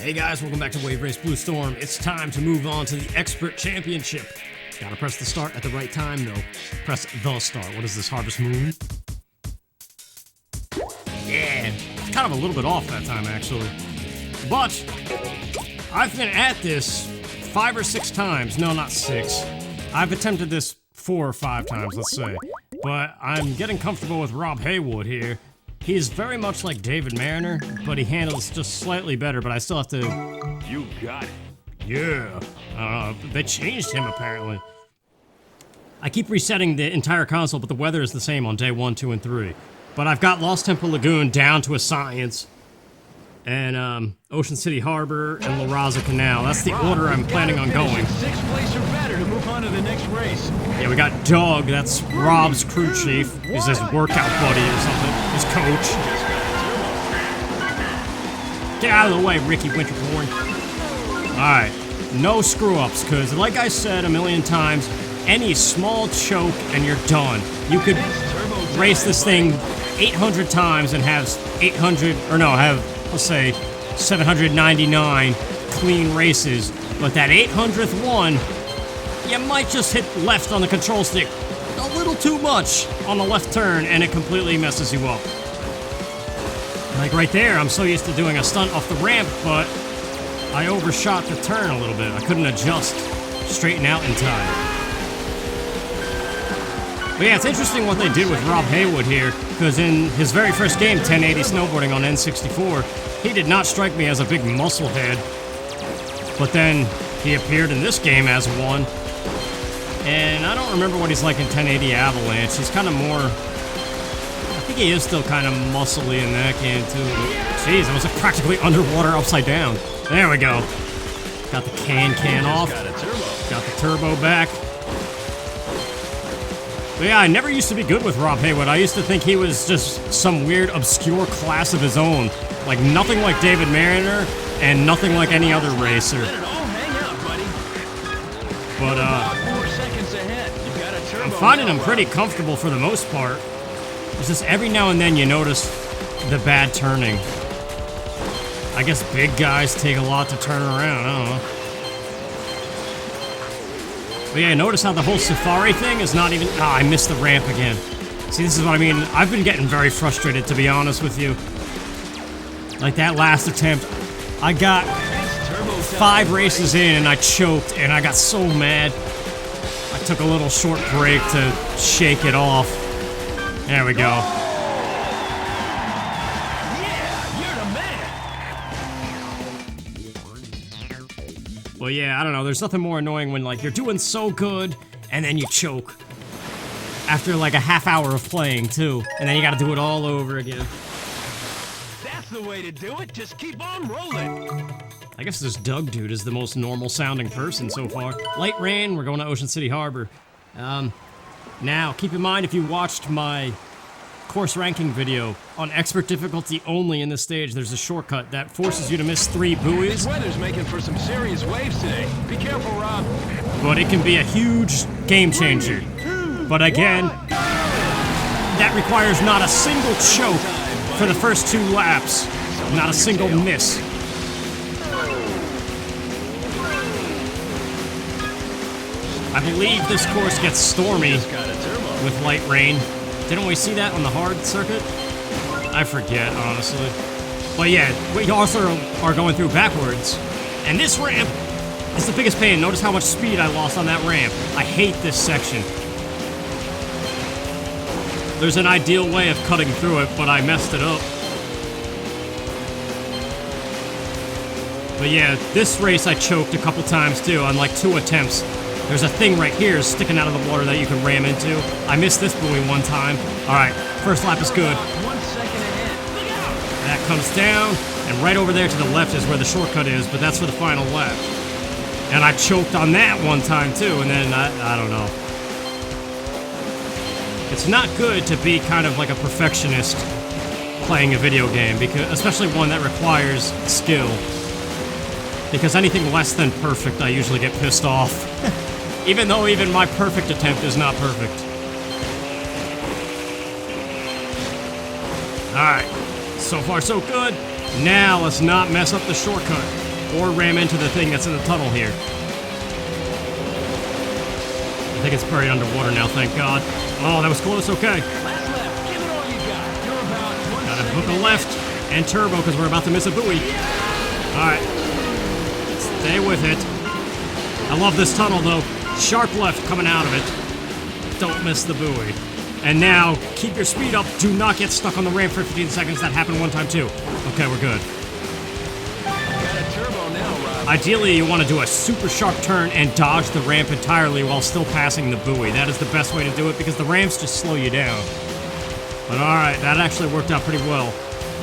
Hey guys, welcome back to Wave Race Blue Storm. It's time to move on to the Expert Championship. Gotta press the start at the right time though. Press the start. What is this, Harvest Moon? Yeah, it's kind of a little bit off that time actually. But, I've been at this 5 or 6 times. No, not 6. I've attempted this 4 or 5 times, let's say. But I'm getting comfortable with Rob Haywood here. He's very much like David Mariner, but he handles just slightly better, but I still have to... You got it. Yeah. They changed him, apparently. I keep resetting the entire console, but the weather is the same on day 1, 2, and 3. But I've got Lost Temple Lagoon down to a science. And, Ocean City Harbor and Raza Canal. That's the order I'm planning on going. 6th place or better to move on to the next race. Yeah, we got Doug, that's Rob's crew chief. He's his workout buddy or something. His coach. Get out of the way, Ricky Winterborn. Alright, no screw-ups, because like I said a million times, any small choke and you're done. You could race this thing 800 times and have let's say 799 clean races, but that 800th one, you might just hit left on the control stick a little too much on the left turn and it completely messes you up. Like right there, I'm so used to doing a stunt off the ramp, but I overshot the turn a little bit. I couldn't adjust, straighten out in time. But yeah, it's interesting what they did with Rob Haywood here, because in his very first game, 1080 snowboarding on N64, he did not strike me as a big muscle head. But then he appeared in this game as one. And I don't remember what he's like in 1080 Avalanche. He's kind of more... I think he is still kind of muscly in that game too. Jeez, I was like practically underwater upside down. There we go. Got the can off. Got the turbo back. But yeah, I never used to be good with Rob Haywood. I used to think he was just some weird, obscure class of his own. Like, nothing like David Mariner, and nothing like any other racer. But, I'm finding him pretty comfortable for the most part. It's just every now and then you notice the bad turning. I guess big guys take a lot to turn around, I don't know. But yeah, notice how the whole safari thing is not even... I missed the ramp again. See, this is what I mean. I've been getting very frustrated, to be honest with you. Like that last attempt, I got 5 races in and I choked and I got so mad. I took a little short break to shake it off. There we go. Well, yeah, I don't know. There's nothing more annoying when, like, you're doing so good, and then you choke. After, like, a half hour of playing, too. And then you gotta do it all over again. That's the way to do it. Just keep on rolling. I guess this Doug dude is the most normal-sounding person so far. Light rain, we're going to Ocean City Harbor. Now, keep in mind, if you watched my course ranking video on expert difficulty only in this stage, there's a shortcut that forces you to miss 3 buoys. This weather's making for some serious waves today. Be careful, Rob. But it can be a huge game changer. But again, that requires not a single choke for the first 2 laps. Not a single miss. I believe this course gets stormy with light rain. Didn't we see that on the hard circuit? I forget, honestly. But yeah, we also are going through backwards. And this ramp is the biggest pain. Notice how much speed I lost on that ramp. I hate this section. There's an ideal way of cutting through it, but I messed it up. But yeah, this race I choked a couple times too, on like 2 attempts. There's a thing right here sticking out of the water that you can ram into. I missed this buoy one time. Alright, first lap is good. 1 second ahead. Look out! That comes down, and right over there to the left is where the shortcut is, but that's for the final lap. And I choked on that one time too, and then I don't know. It's not good to be kind of like a perfectionist playing a video game, because especially one that requires skill. Because anything less than perfect, I usually get pissed off. Even though even my perfect attempt is not perfect. Alright, so far so good. Now let's not mess up the shortcut. or ram into the thing that's in the tunnel here. I think it's buried underwater now, thank God. Oh, that was close, okay. Last left. Give it all you got. You're about 1 Gotta second. hook a left and turbo because we're about to miss a buoy. Alright. Stay with it. I love this tunnel though. Sharp left coming out of it. Don't miss the buoy. And now, keep your speed up. Do not get stuck on the ramp for 15 seconds. That happened one time too. Okay, we're good. Got a turbo now, Rob. Ideally, you want to do a super sharp turn and dodge the ramp entirely while still passing the buoy. That is the best way to do it because the ramps just slow you down. But alright, that actually worked out pretty well.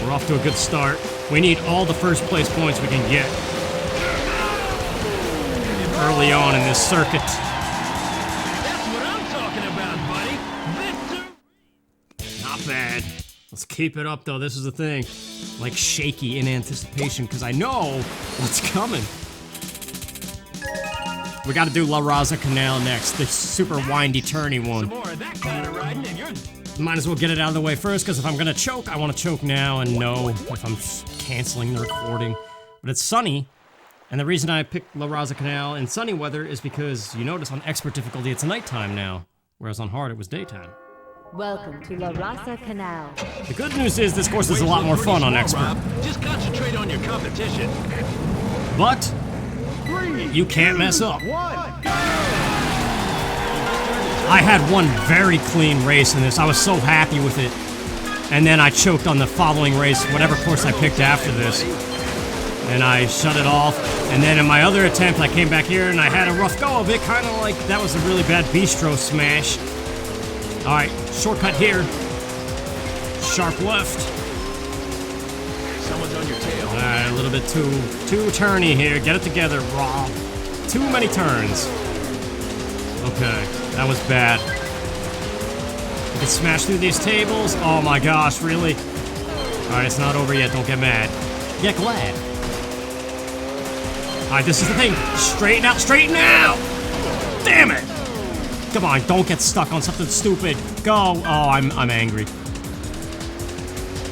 We're off to a good start. We need all the first place points we can get early on in this circuit. That's what I'm talking about, buddy. Victor. Not bad. Let's keep it up though, this is the thing. Like shaky in anticipation because I know what's coming. We gotta do La Raza Canal next, the super windy turny one. Some more of that kind of riding and you're... Might as well get it out of the way first because if I'm gonna choke, I want to choke now and know if I'm canceling the recording. But it's sunny, and the reason I picked La Raza Canal in sunny weather is because you notice on expert difficulty it's nighttime now, whereas on hard it was daytime. Welcome to La Raza Canal. The good news is this course is a lot more fun on expert, Rob. Just concentrate on your competition. but you can't mess up. I had one very clean race in this. I was so happy with it. And then I choked on the following race, whatever course I picked after this. And I shut it off. And then in my other attempt, I came back here and I had a rough go of it, kind of like that was a really bad bistro smash. Alright, shortcut here. Sharp left. Someone's on your tail. Alright, a little bit too turny here. Get it together, Rob. Too many turns. Okay, that was bad. We can smash through these tables. Oh my gosh, really? Alright, it's not over yet. Don't get mad. Get glad. Alright, this is the thing. Straighten out, straighten out! Damn it! Come on, don't get stuck on something stupid. Go! Oh, I'm angry.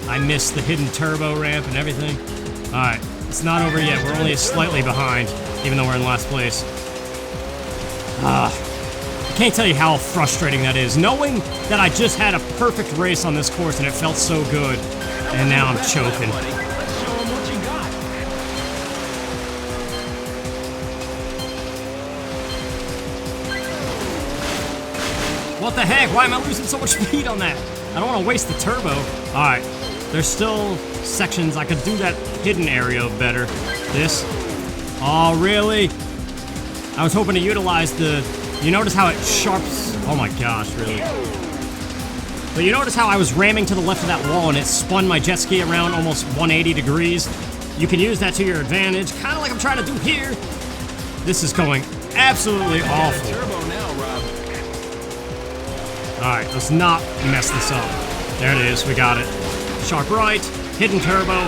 I missed the hidden turbo ramp and everything. Alright, it's not over yet. We're only slightly behind, even though we're in last place. I can't tell you how frustrating that is. Knowing that I just had a perfect race on this course and it felt so good, and now I'm choking. Let's show 'em what you got. What the heck? Why am I losing so much speed on that? I don't want to waste the turbo. Alright, there's still sections I could do that hidden area better. This. Oh, really? I was hoping to utilize the... You notice how it sharps... Oh my gosh, really. But you notice how I was ramming to the left of that wall and it spun my jet ski around almost 180 degrees? You can use that to your advantage, kind of like I'm trying to do here. This is going absolutely awful. Turbo now, Rob. Alright, let's not mess this up. There it is, we got it. Sharp right, hidden turbo.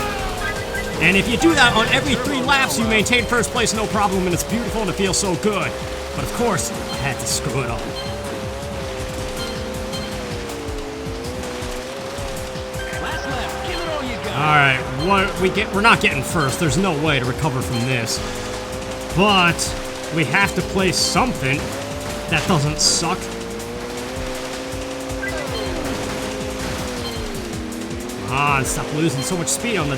And if you do that on every 3 laps, you maintain first place no problem, and it's beautiful and it feels so good. But of course, I had to screw it up. Last left. Give it all you got. Alright, we're not getting first. There's no way to recover from this. But we have to play something that doesn't suck. Come on, stop losing so much speed on the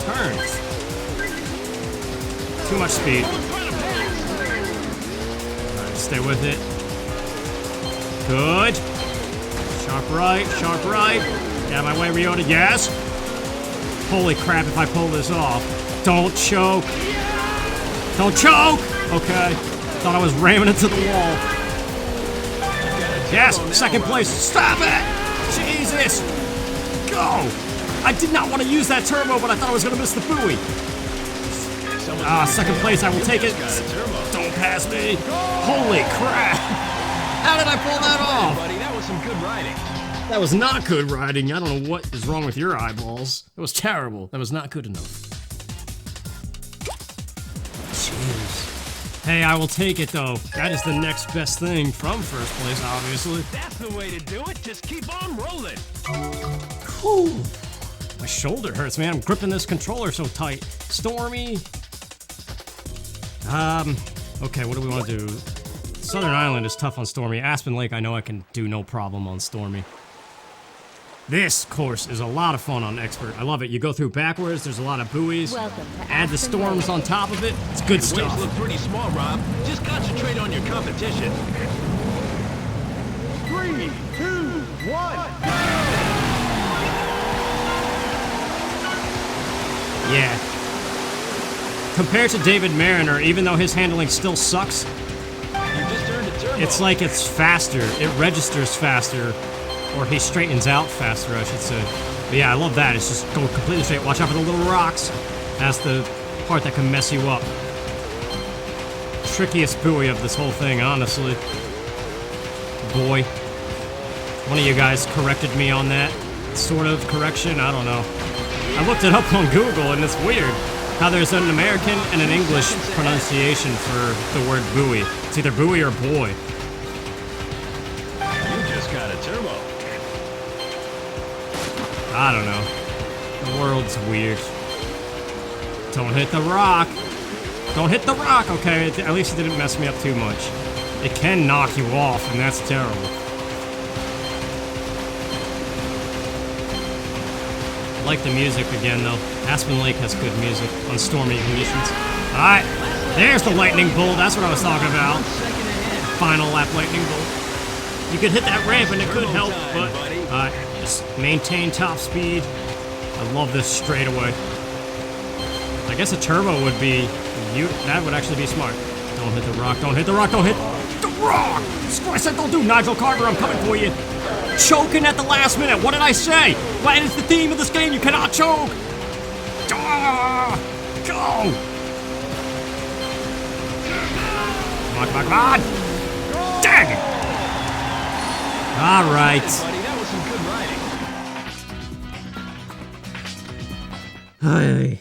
turns. Too much speed. Alright, stay with it. Good. Sharp right, sharp right. Get out of my way, Ryota. Yes. Holy crap, if I pull this off. Don't choke. Don't choke! Okay. Thought I was ramming into the wall. Yes, second place. Stop it! Jesus! Go! I did not want to use that turbo, but I thought I was going to miss the buoy. Second place, I will take it. Don't pass me. Holy crap! How did I pull that off? Buddy, that was some good riding. That was not good riding. I don't know what is wrong with your eyeballs. It was terrible. That was not good enough. Jeez. Hey, I will take it though. That is the next best thing from first place, obviously. That's the way to do it. Just keep on rolling. Whew. My shoulder hurts, man. I'm gripping this controller so tight. Stormy. Okay, what do we want to do? Southern Island is tough on Stormy. Aspen Lake, I know I can do no problem on Stormy. This course is a lot of fun on Expert. I love it. You go through backwards, there's a lot of buoys. Welcome to Add the Aspen storms Lake. on top of it. It's good The waves stuff. look pretty small, Rob. Just concentrate on your competition. 3, 2, 1. Yeah. Compared to David Mariner, even though his handling still sucks, You just earned a turbo. it's like it's faster. It registers faster. Or he straightens out faster, I should say. But yeah, I love that. It's just going completely straight. Watch out for the little rocks. That's the part that can mess you up. Trickiest buoy of this whole thing, honestly. Boy. One of you guys corrected me on that sort of correction. I don't know. I looked it up on Google, and it's weird how there's an American and an English pronunciation for the word buoy. It's either buoy or boy. You just got a turbo. I don't know. The world's weird. Don't hit the rock. Don't hit the rock. Okay, at least it didn't mess me up too much. It can knock you off, and that's terrible. I like the music again, though. Aspen Lake has good music on stormy conditions. Alright, there's the lightning bolt. That's what I was talking about. Final lap lightning bolt. You could hit that ramp and it could help, but just maintain top speed. I love this straightaway. I guess a turbo would be that would actually be smart. Don't hit the rock, don't hit the rock, don't hit the rock! Screw I said don't do Nigel Carter, I'm coming for you. Choking at the last minute, what did I say? What is the theme of this game? You cannot choke! Ah, go! Come on. Dang it! All right. Buddy, that was some good riding. Hey,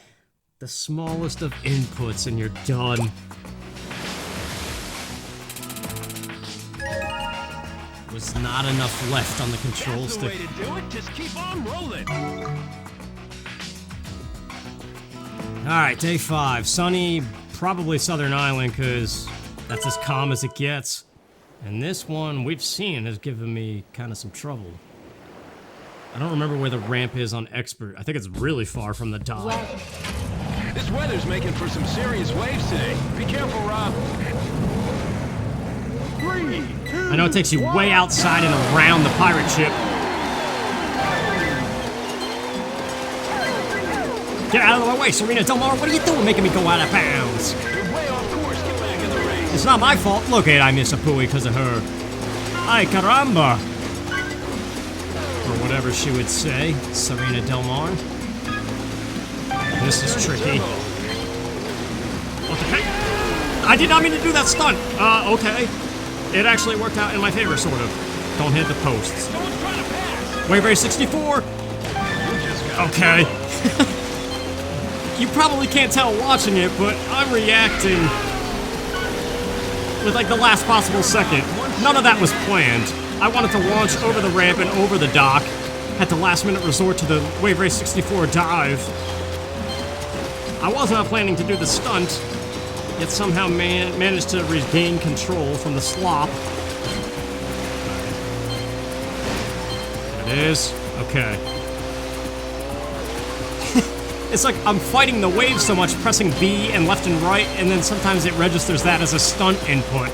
the smallest of inputs and you're done. Was not enough left on the control That's the way stick. to do it. Just keep on rolling. Alright, day 5. Sunny, probably Southern Island, because that's as calm as it gets. And this one, we've seen, has given me kind of some trouble. I don't remember where the ramp is on Expert. I think it's really far from the dock. Welcome. This weather's making for some serious waves today. Be careful, Rob. 3, 2, I know it takes you way outside and around the pirate ship. Get out of the way, Serena Del Mar. What are you doing making me go out of bounds? You're way off course. Get back in the race. It's not my fault. Look at I miss a buoy because of her. Ay caramba. Or whatever she would say, Serena Del Mar. This is tricky. What the heck? I did not mean to do that stunt. Okay. It actually worked out in my favor, sort of. Don't hit the posts. No one's trying to pass. Wave Race 64. Okay. You probably can't tell watching it, but I'm reacting with like the last possible second. None of that was planned. I wanted to launch over the ramp and over the dock. Had to last minute resort to the Wave Race 64 dive. I was not planning to do the stunt, yet somehow managed to regain control from the slop. There it is. Okay. It's like I'm fighting the waves so much, pressing B and left and right, and then sometimes it registers that as a stunt input.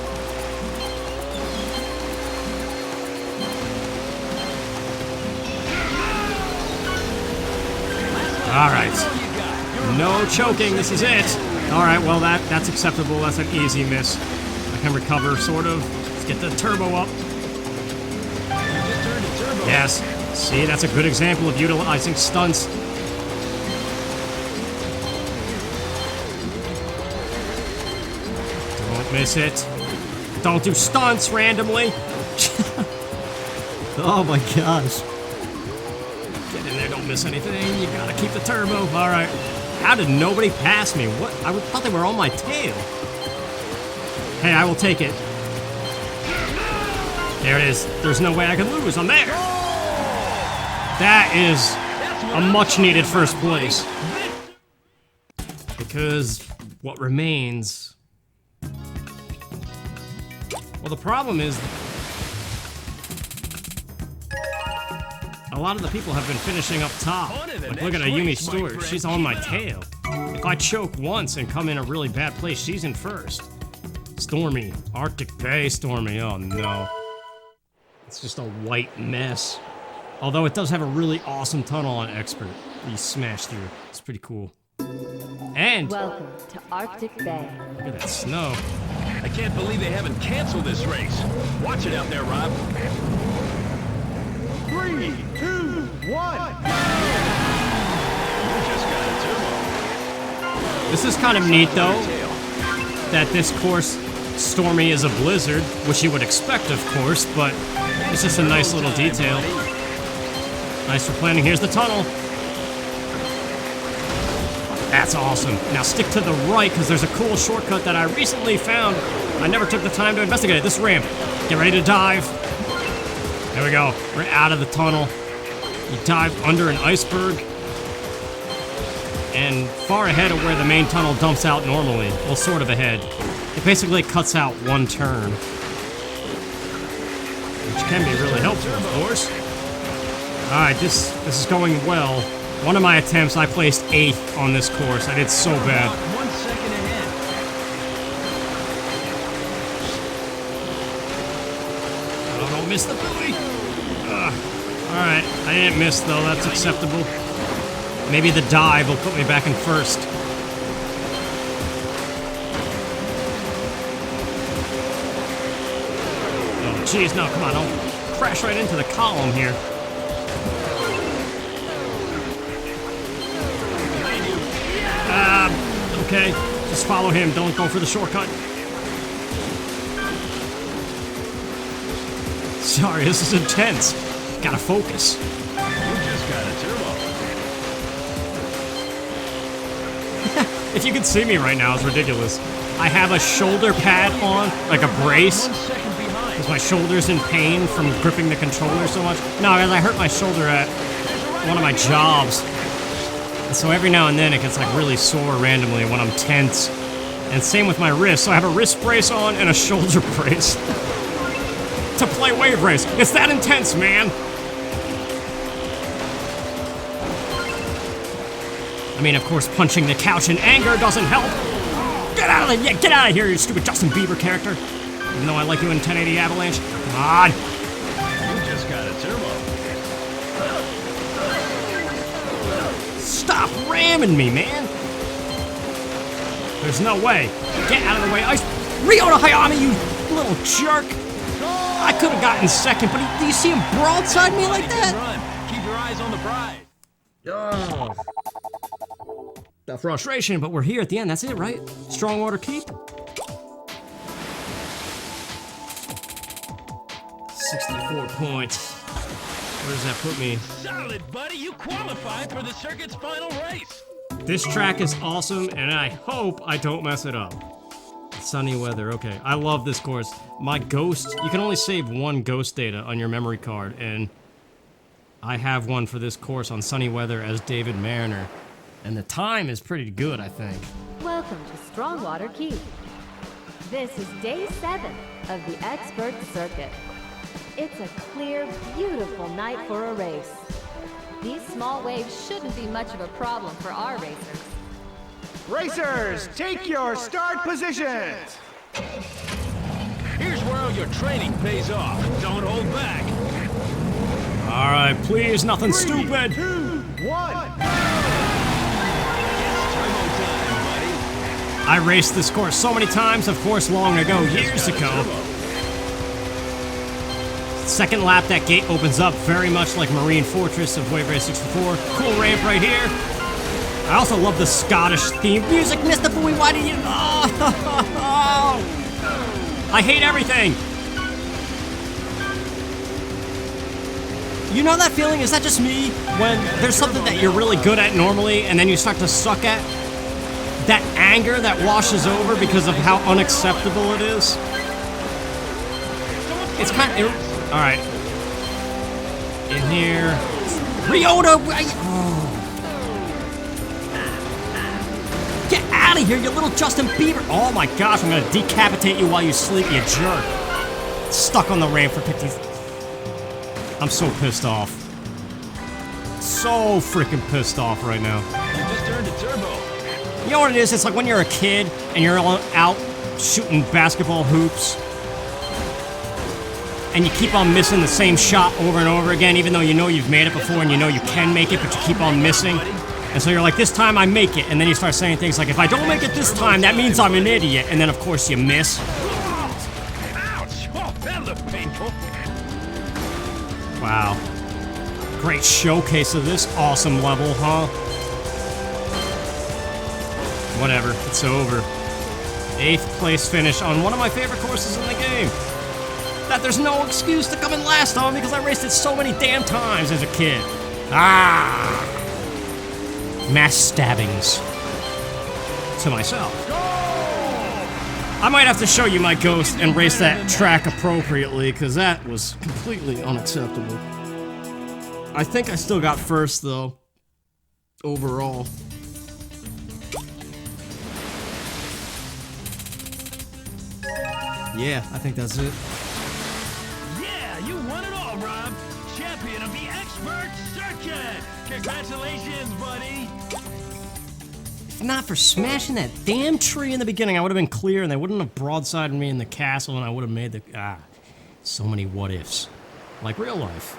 Alright. No choking, this is it. Alright, well that's acceptable. That's an easy miss. I can recover, sort of. Let's get the turbo up. Yes. See, that's a good example of utilizing stunts. Don't miss it. Don't do stunts randomly. Oh my gosh. Get in there, don't miss anything. You gotta keep the turbo. Alright. How did nobody pass me? What? I thought they were on my tail. Hey, I will take it. There it is. There's no way I can lose. I'm there. That is a much needed first place. Because what remains Well, the problem is a lot of the people have been finishing up top. Like, look at Ayumi Stewart. She's on my tail. If I choke once and come in a really bad place, she's in first. Stormy. Arctic Bay Stormy. Oh, no. It's just a white mess. Although it does have a really awesome tunnel on Expert that you smash through. It's pretty cool. And Welcome to Arctic Bay. look at that snow. I can't believe they haven't canceled this race. Watch it out there, Rob. 3, 2, 1. You just got a turbo. This is kind of neat, though, that this course, Stormy, is a blizzard, which you would expect, of course, but it's just a nice little detail. Nice for planning. Here's the tunnel. That's awesome. Now stick to the right, because there's a cool shortcut that I recently found. I never took the time to investigate it. This ramp. Get ready to dive. There we go. We're out of the tunnel. You dive under an iceberg. And far ahead of where the main tunnel dumps out normally. Well, sort of ahead. It basically cuts out one turn. Which can be really helpful, of course. Alright, this is going well. One of my attempts, I placed 8th on this course. I did so bad. 1 second ahead. Oh, don't miss the buoy. Alright, I didn't miss though. That's acceptable. Maybe the dive will put me back in first. Oh, jeez, no, come on. I'll crash right into the column here. Okay, just follow him. Don't go for the shortcut. Sorry, this is intense. Gotta focus. You just got a turbo. If you could see me right now, it's ridiculous. I have a shoulder pad on, like a brace, 1 second behind. because my shoulder's in pain from gripping the controller so much. No, because I hurt my shoulder at one of my jobs. And so every now and then it gets like really sore randomly when I'm tense. And same with my wrist. So I have a wrist brace on and a shoulder brace to play wave race. It's that intense, man. I mean, of course, punching the couch in anger doesn't help. Get out of there! Yeah, get out of here, you stupid Justin Bieber character. Even though I like you in 1080 Avalanche. Come on. You just got a turbo. Stop ramming me, man! There's no way. Get out of the way. Ryota Hayami, you little jerk! I could have gotten second, but do you see him broadside me like that? Run. Keep your eyes on the prize. Oh. The frustration, but we're here at the end. That's it, right? Strongwater Keep. 64 points. Where does that put me? Solid, buddy. You qualified for the circuit's final race. This track is awesome, and I hope I don't mess it up. Sunny weather, okay. I love this course. My ghost, you can only save 1 ghost data on your memory card, and I have one for this course on sunny weather as David Mariner. And the time is pretty good, I think. Welcome to Strongwater Keep. This is day 7 of the Expert Circuit. It's a clear, beautiful night for a race. These small waves shouldn't be much of a problem for our racers. Racers, take your start positions. Here's where all your training pays off. Don't hold back. All right, please, nothing 3, stupid. 2, 1. It's turbo time, buddy. I raced this course so many times, of course, long ago, years ago. Second lap, that gate opens up very much like Marine Fortress of Wave Race 64. Cool ramp right here. I also love the Scottish theme music. Mr. Bowie, why did you... Oh! I hate everything. You know that feeling? Is that just me? When there's something that you're really good at normally, and then you start to suck at? That anger that washes over because of how unacceptable it is? It's kind of... All right. In here. Ryota! Oh. Get out of here, you little Justin Bieber! Oh my gosh, I'm gonna decapitate you while you sleep, you jerk. stuck on the ramp for 50. I'm so pissed off. So freaking pissed off right now. You just turned to turbo. You know what it is? It's like when you're a kid and you're out shooting basketball hoops and you keep on missing the same shot over and over again, even though you know you've made it before and you know you can make it, but you keep on missing. And so you're like, this time I make it. And then you start saying things like, if I don't make it this time, that means I'm an idiot. And then, of course, you miss. Ouch! Oh, that looked painful. Wow. Great showcase of this awesome level, huh? Whatever, it's over. 8th place finish on one of my favorite courses in the game. That there's no excuse to come in last on because I raced it so many damn times as a kid. Ah! Mass stabbings. To myself. I might have to show you my Ghost and race that track appropriately because that was completely unacceptable. I think I still got first though. Overall. Yeah, I think that's it. Yeah, you won it all, Rob. Champion of the Expert Circuit. Congratulations, buddy. If not for smashing that damn tree in the beginning, I would have been clear and they wouldn't have broadsided me in the castle and I would have made the... so many what ifs. Like real life.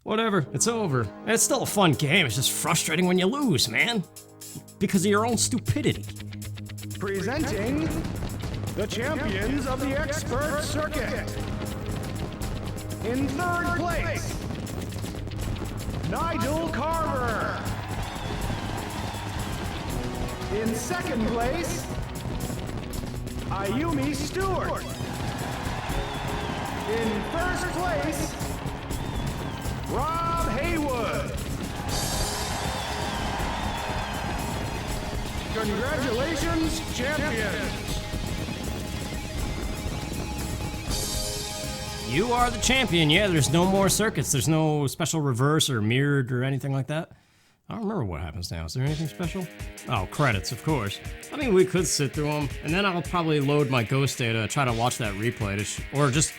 Whatever, it's over. And it's still a fun game, it's just frustrating when you lose, man. Because of your own stupidity. Presenting the champions of the Expert Circuit. In 3rd place, Nigel Carver. In 2nd place, Ayumi Stewart. In 1st place, Rob Haywood. Congratulations, champions. You are the champion. Yeah, there's no more circuits. There's no special reverse or mirrored or anything like that. I don't remember what happens now. Is there anything special? Oh, credits, of course. I mean, we could sit through them, and then I'll probably load my Ghost data, try to watch that replay, or just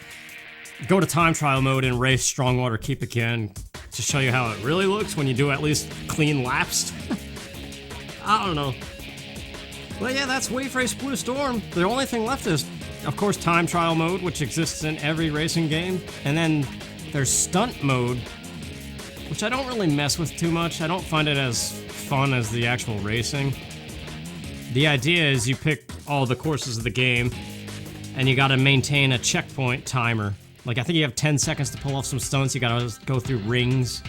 go to time trial mode and race Strongwater Keep again to show you how it really looks when you do at least clean laps. I don't know. Well, yeah, that's Wave Race Blue Storm. The only thing left is, of course, time trial mode, which exists in every racing game. And then there's stunt mode, which I don't really mess with too much. I don't find it as fun as the actual racing. The idea is you pick all the courses of the game, and you gotta maintain a checkpoint timer. Like, I think you have 10 seconds to pull off some stunts. You gotta go through rings.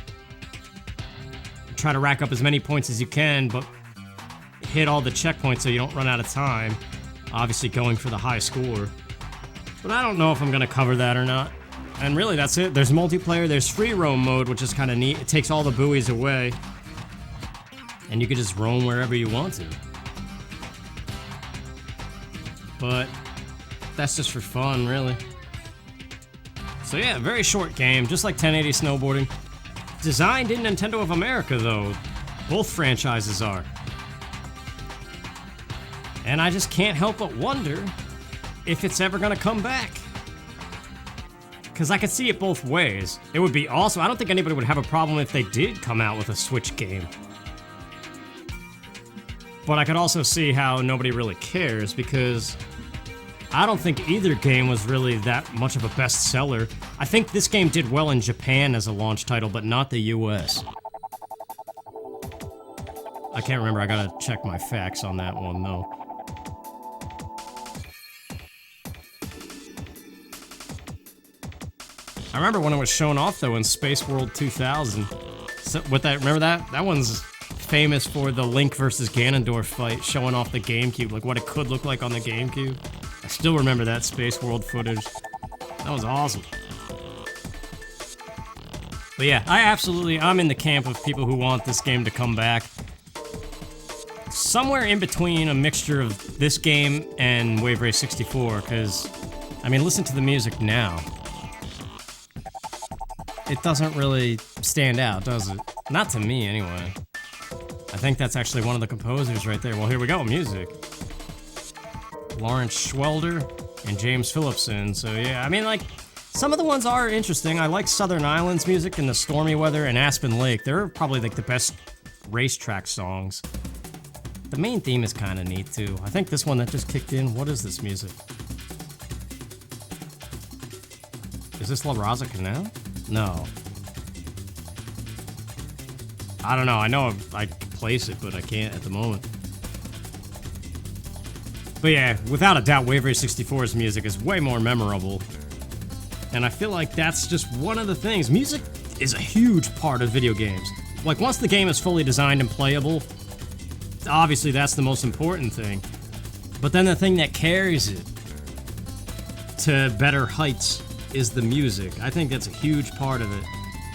Try to rack up as many points as you can, but hit all the checkpoints so you don't run out of time. Obviously going for the high score. But I don't know if I'm gonna cover that or not. And really, that's it. There's multiplayer, there's free roam mode, which is kind of neat. It takes all the buoys away. And you can just roam wherever you want to. But that's just for fun, really. So yeah, very short game, just like 1080 snowboarding. Designed in Nintendo of America, though. Both franchises are. And I just can't help but wonder if it's ever gonna come back. Because I could see it both ways. It would be awesome. I don't think anybody would have a problem if they did come out with a Switch game. But I could also see how nobody really cares, because I don't think either game was really that much of a bestseller. I think this game did well in Japan as a launch title, but not the US. I can't remember. I gotta check my facts on that one, though. I remember when it was shown off, though, in Space World 2000. So, with that, remember that? That one's famous for the Link versus Ganondorf fight, showing off the GameCube, like what it could look like on the GameCube. I still remember that Space World footage. That was awesome. But yeah, I'm in the camp of people who want this game to come back. Somewhere in between a mixture of this game and Wave Race 64, because, I mean, listen to the music now. It doesn't really stand out, does it? Not to me, anyway. I think that's actually one of the composers right there. Well, here we go, music. Lawrence Schwelder. and James Phillipson. So yeah, I mean, like, some of the ones are interesting. I like Southern Islands music and the stormy weather and Aspen Lake. They're probably like the best racetrack songs. The main theme is kind of neat too. I think this one that just kicked in, what is this music? Is this La Raza Canal? No. I don't know. I know I can place it, but I can't at the moment. But yeah, without a doubt, Wave Race 64's music is way more memorable. And I feel like that's just one of the things. Music is a huge part of video games. Like, once the game is fully designed and playable, obviously that's the most important thing. But then the thing that carries it to better heights is the music. I think that's a huge part of it.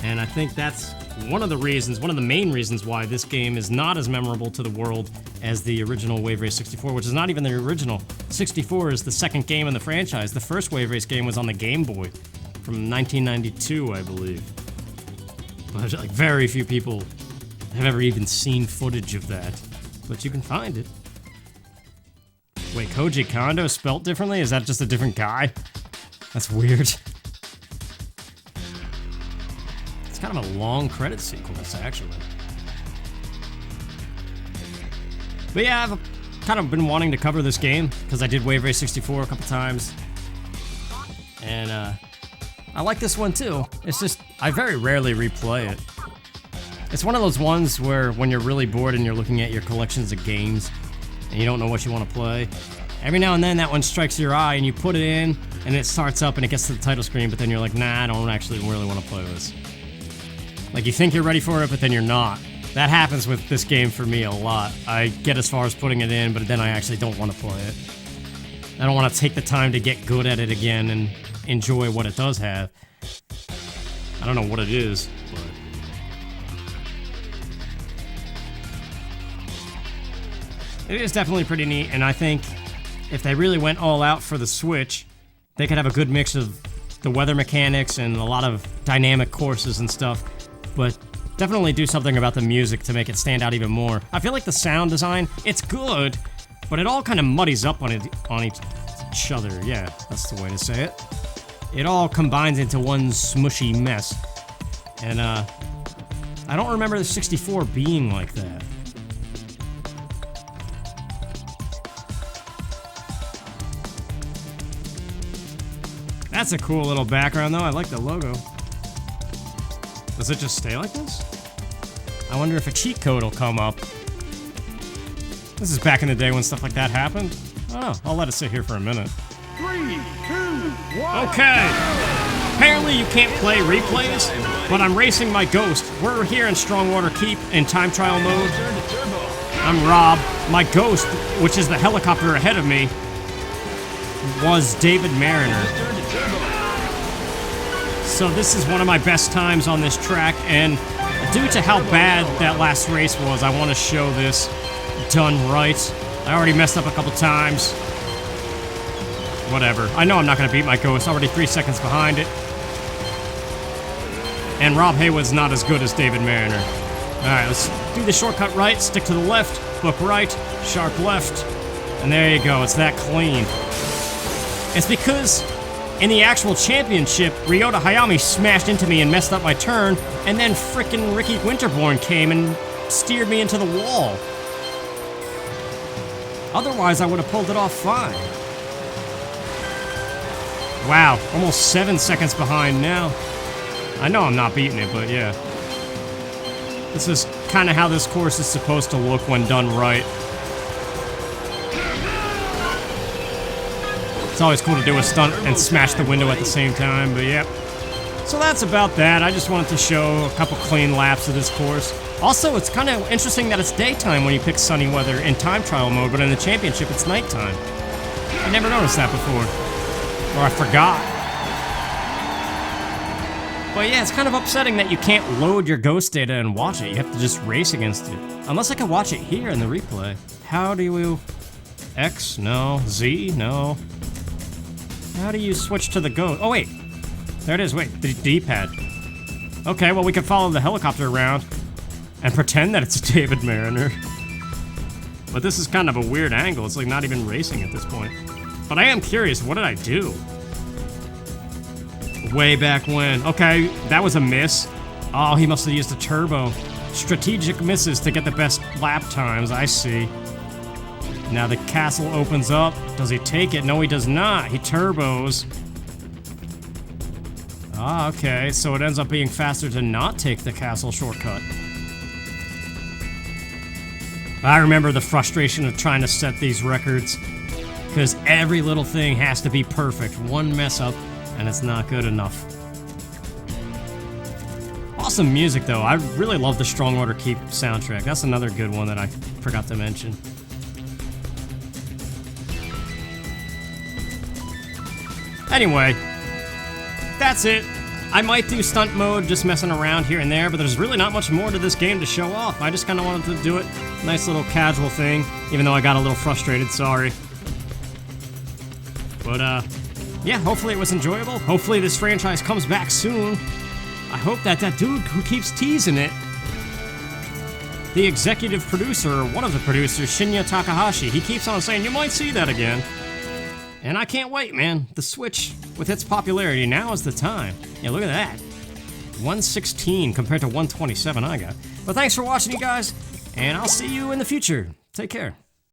And I think that's one of the reasons, one of the main reasons why this game is not as memorable to the world as the original Wave Race 64, which is not even the original. 64 is the second game in the franchise. The first Wave Race game was on the Game Boy from 1992, I believe. But like, very few people have ever even seen footage of that. But you can find it. Wait, Koji Kondo spelt differently? Is that just a different guy? That's weird. It's kind of a long credit sequence, actually. But yeah, I've kind of been wanting to cover this game, because I did Wave Race 64 a couple times. And, I like this one too. It's just, I very rarely replay it. It's one of those ones where when you're really bored and you're looking at your collections of games, and you don't know what you want to play, every now and then that one strikes your eye and you put it in, and it starts up and it gets to the title screen, but then you're like, nah, I don't actually really want to play this. Like, you think you're ready for it, but then you're not. That happens with this game for me a lot. I get as far as putting it in, but then I actually don't want to play it. I don't want to take the time to get good at it again and enjoy what it does have. I don't know what it is, but... it is definitely pretty neat, and I think if they really went all out for the Switch, they could have a good mix of the weather mechanics and a lot of dynamic courses and stuff, but definitely do something about the music to make it stand out even more. I feel like the sound design, it's good, but it all kind of muddies up on each other. Yeah, that's the way to say it. It all combines into one smushy mess. And, I don't remember the 64 being like that. That's a cool little background, though. I like the logo. Does it just stay like this? I wonder if a cheat code will come up. This is back in the day when stuff like that happened. I don't know. I'll let it sit here for a minute. 3, 2, 1. Okay. Apparently you can't play replays, but I'm racing my Ghost. We're here in Strongwater Keep in time trial mode. I'm Rob. My Ghost, which is the helicopter ahead of me, was David Mariner. So this is one of my best times on this track, and due to how bad that last race was, I want to show this done right. I already messed up a couple times. Whatever. I know I'm not going to beat my Ghost. Already 3 seconds behind it. And Rob Haywood's not as good as David Mariner. Alright, let's do the shortcut right, stick to the left, book right, sharp left, and there you go. It's that clean. It's because in the actual championship, Ryota Hayami smashed into me and messed up my turn, and then frickin' Ricky Winterborn came and steered me into the wall. Otherwise, I would have pulled it off fine. Wow, almost 7 seconds behind now. I know I'm not beating it, but yeah. This is kind of how this course is supposed to look when done right. It's always cool to do a stunt and smash the window at the same time, but yep. So that's about that. I just wanted to show a couple clean laps of this course. Also, it's kind of interesting that it's daytime when you pick sunny weather in time trial mode, but in the championship it's nighttime. I never noticed that before. Or I forgot. But yeah, it's kind of upsetting that you can't load your Ghost data and watch it. You have to just race against it. Unless I can watch it here in the replay. How do you... X? No. Z? No. How do you switch to the Ghost? Oh, wait. There it is. Wait, the D-pad. Okay, well, we can follow the helicopter around and pretend that it's David Mariner. But this is kind of a weird angle. It's like not even racing at this point. But I am curious, what did I do? Way back when. Okay, that was a miss. Oh, he must have used a turbo. Strategic misses to get the best lap times, I see. Now the castle opens up. Does he take it? No, he does not. He turbos. Ah, okay, so it ends up being faster to not take the castle shortcut. I remember the frustration of trying to set these records, because every little thing has to be perfect. One mess up, and it's not good enough. Awesome music, though. I really love the Strongwater Keep soundtrack. That's another good one that I forgot to mention. Anyway, that's it. I might do stunt mode, just messing around here and there, but there's really not much more to this game to show off. I just kind of wanted to do it. Nice little casual thing, even though I got a little frustrated, sorry. But, yeah, hopefully it was enjoyable. Hopefully this franchise comes back soon. I hope that dude who keeps teasing it, the executive producer, or one of the producers, Shinya Takahashi, he keeps on saying, you might see that again. And I can't wait, man. The Switch, with its popularity, now is the time. Yeah, look at that. 116 compared to 127 I got. But thanks for watching, you guys, and I'll see you in the future. Take care.